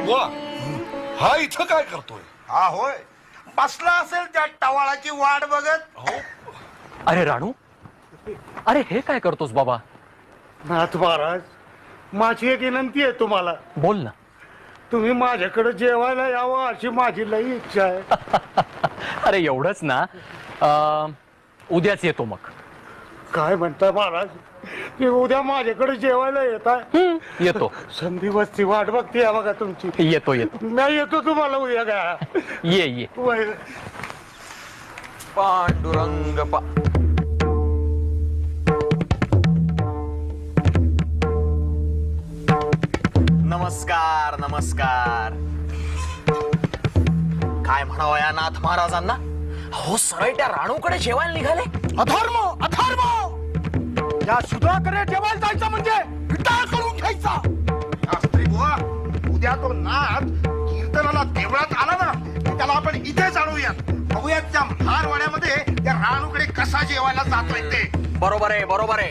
बुवा हा इथं काय करतोय? हा होय, बसला असेल त्या टवाळाची वाट बघत. हो. अरे राणू, अरे हे काय करतोस बाबा? नाथ महाराज, माझी एक विनंती आहे तुम्हाला. बोल ना. तुम्ही माझ्याकडे जेवायला यावं अशी माझी लई इच्छा आहे. अरे एवढंच ना, उद्याच येतो मग. काय म्हणता महाराज, की उद्या माझ्याकडे जेवायला येत आहे? येतो. संधी वस्ती वाट बघते बघा तुमची. येतो येतो. मी येतो तुम्हाला उद्या का. ये ये. पांडुरंग नमस्कार नमस्कार. काय म्हणावं या नाथ महाराजांना? हो, सरळ त्या राणूकडे जेवायला निघाले. अधर्म अधर्म, या शूद्राकडे जेवायला जायचं म्हणजे विटाळ करून घ्यायचा. शास्त्री बुवा, उद्या तो नाथ कीर्तनाला देवळात आला ना, की त्याला आपण इथेच आणूयात. बघूयात त्या महारवाड्यामध्ये त्या राणूकडे कसा जेवायला जातोय ते. बरोबर आहे बरोबर आहे.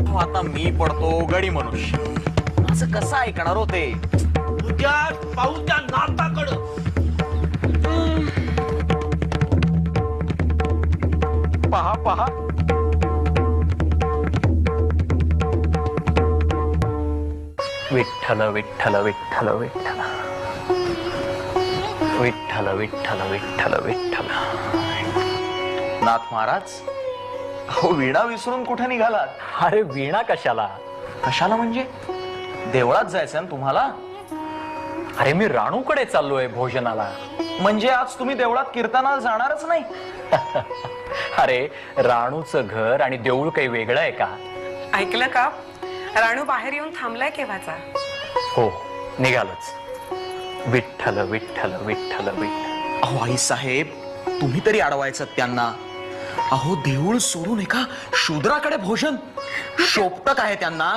हो, आता मी पडतो गडी मनुष्य. असं कसं ऐकणार होते? उद्या पाहू त्या नाताकडं. पहा पहा. विठ्ठल विठ्ठल विठ्ठल विठ्ठल विठ्ठल विठ्ठल विठ्ठल विठ्ठल. नाथ महाराज, हो वीणा विसरून कुठे निघालात? अरे वीणा कशाला? कशाला म्हणजे? देवळात जायचं ना तुम्हाला? अरे मी राणूकडे चाललोय भोजनाला. म्हणजे आज तुम्ही देवळात कीर्तनाला जाणारच नाही? अरे राणूचं घर आणि देऊळ काही वेगळं आहे का? ऐकलं का? राणू बाहेर येऊन थांबलाय केव्हाचा. हो, निघालच. विठ्ठल विठ्ठल विठ्ठल विठ्ठल. अहो आई साहेब, तुम्ही तरी अडवायचं त्यांना. अहो देऊळ सोडून एका शूद्राकडे भोजन शोभत आहे त्यांना?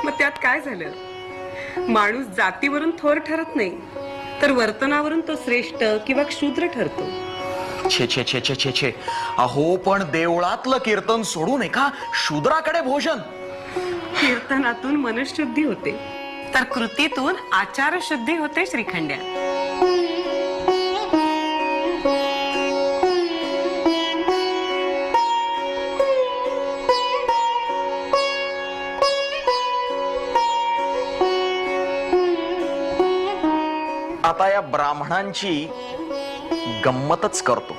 मग त्यात काय झालं? माणूस जातीवरून थोर ठरत नाही, तर वर्तनावरून तो श्रेष्ठ किंवा शूद्र ठरतो. छे छे छे छे छे छे. अहो पण देवळातलं कीर्तन सोडून एका शूद्राकडे भोजन. कीर्तनातून मनशुद्धी होते, तर कृतीतून आचार शुद्धी होते. श्रीखंड्या, आता या ब्राह्मणांची गंमतच करतो.